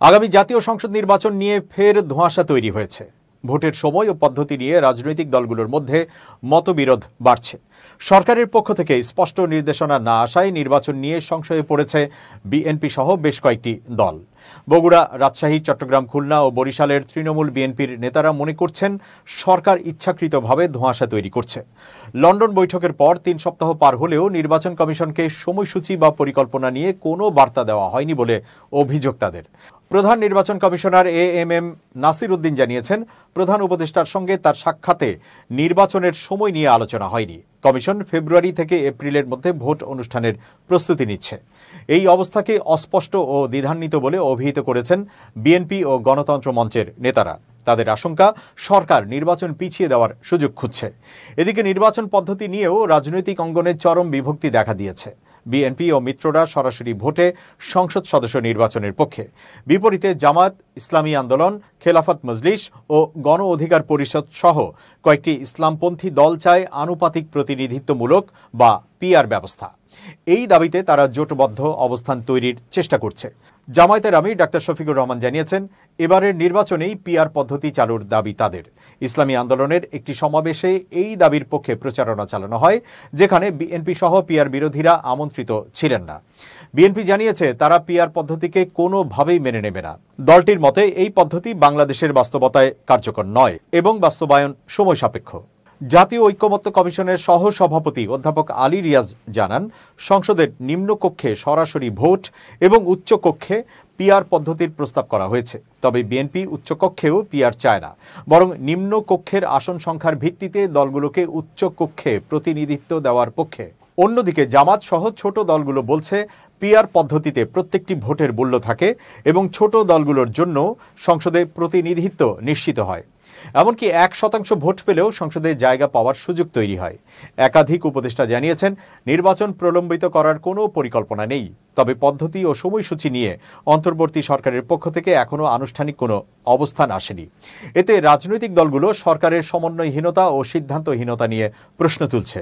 আগামী জাতীয় সংসদ নির্বাচন নিয়ে ফের ধোঁয়াশা তৈরি হয়েছে। ভোটের সময় ও পদ্ধতি নিয়ে রাজনৈতিক দলগুলোর মধ্যে মতবিরোধ বাড়ছে। সরকারের পক্ষ থেকে স্পষ্ট নির্দেশনা না আসায় নির্বাচন নিয়ে সংশয়ে পড়েছে বিএনপি সহ বেশ কয়েকটি দল। বগুড়া, রাজশাহী, চট্টগ্রাম, খুলনা ও বরিশালের তৃণমূল বিএনপির নেতারা মনে করছেন সরকার ইচ্ছাকৃতভাবে ধোঁয়াশা তৈরি করছে। লন্ডন বৈঠকের পর ৩ সপ্তাহ পার হলেও নির্বাচন কমিশনকে সময়সূচি বা পরিকল্পনা নিয়ে কোনো বার্তা দেওয়া হয়নি বলে অভিযোগ তাদের। প্রধান নির্বাচন কমিশনার এএমএম নাসির উদ্দিন জানিয়েছেন, প্রধান উপদেষ্টার সঙ্গে তার সাক্ষাতে নির্বাচনের সময় নিয়ে আলোচনা হয়নি। কমিশন ফেব্রুয়ারি থেকে এপ্রিলের মধ্যে ভোট অনুষ্ঠানের প্রস্তুতি নিচ্ছে। এই অবস্থাকে অস্পষ্ট ও দ্বিধান্বিত বলে অভিহিত করেছেন বিএনপি ও গণতন্ত্র মঞ্চের নেতারা। তাদের আশঙ্কা, সরকার নির্বাচন পিছিয়ে দেওয়ার সুযোগ খুঁজছে। এদিকে নির্বাচন পদ্ধতি নিয়েও রাজনৈতিক অঙ্গনে চরম বিভক্তি দেখা দিয়েছে। বিএনপি ও মিত্ররা সরাসরি ভোটে সংসদ সদস্য নির্বাচনের পক্ষে, বিপরীতে জামায়াত, ইসলামী আন্দোলন, খেলাফত মজলিস ও গণ অধিকার পরিষদ সহ কয়েকটি ইসলামপন্থী দল চায় আনুপাতিক প্রতিনিধিত্বমূলক বা পিআর ব্যবস্থা। এই দাবিতে তারা জোটবদ্ধ অবস্থান তৈরির চেষ্টা করছে। জামায়াতের আমির ডাক্তার শফিকুর রহমান জানিয়েছেন, এবারের নির্বাচনেই পিআর পদ্ধতি চালুর দাবি তাদের। ইসলামী আন্দোলনের একটি সমাবেশে এই দাবির পক্ষে প্রচারণা চালানো হয়, যেখানে বিএনপি সহ পিআর বিরোধীরা আমন্ত্রিত ছিলেন না। বিএনপি জানিয়েছে তারা পিআর পদ্ধতিকে কোনোভাবেই মেনে নেবে না। দলটির মতে এই পদ্ধতি বাংলাদেশের বাস্তবতায় কার্যকর নয় এবং বাস্তবায়ন সময় সাপেক্ষ। জাতীয় ঐক্যমত্য কমিশনের সহ সভাপতি অধ্যাপক আলী রিয়াজ জানান, সংসদের নিম্নকক্ষে সরাসরি ভোট এবং উচ্চকক্ষে পিআর পদ্ধতির প্রস্তাব করা হয়েছে। তবে বিএনপি উচ্চকক্ষেও পিআর চায় না, বরং নিম্নকক্ষের আসন সংখ্যার ভিত্তিতে দলগুলোকে উচ্চকক্ষে প্রতিনিধিত্ব দেওয়ার পক্ষে। অন্যদিকে জামাত সহ ছোট দলগুলো বলছে, পিআর পদ্ধতিতে প্রত্যেকটি ভোটের মূল্য থাকে এবং ছোট দলগুলোর জন্য সংসদে প্রতিনিধিত্ব নিশ্চিত হয়। এমনকি 1% ভোট পেলেও সংসদে জায়গা পাওয়ার সুযোগ তৈরি হয়। একাধিক উপদেষ্টা জানিয়েছেন, নির্বাচন প্রলম্বিত করার কোনো পরিকল্পনা নেই। তবে পদ্ধতি ও সময়সূচি নিয়ে অন্তর্বর্তী সরকারের পক্ষ থেকে এখনও আনুষ্ঠানিক কোনো অবস্থান আসেনি। এতে রাজনৈতিক দলগুলো সরকারের সমন্বয়হীনতা ও সিদ্ধান্তহীনতা নিয়ে প্রশ্ন তুলছে।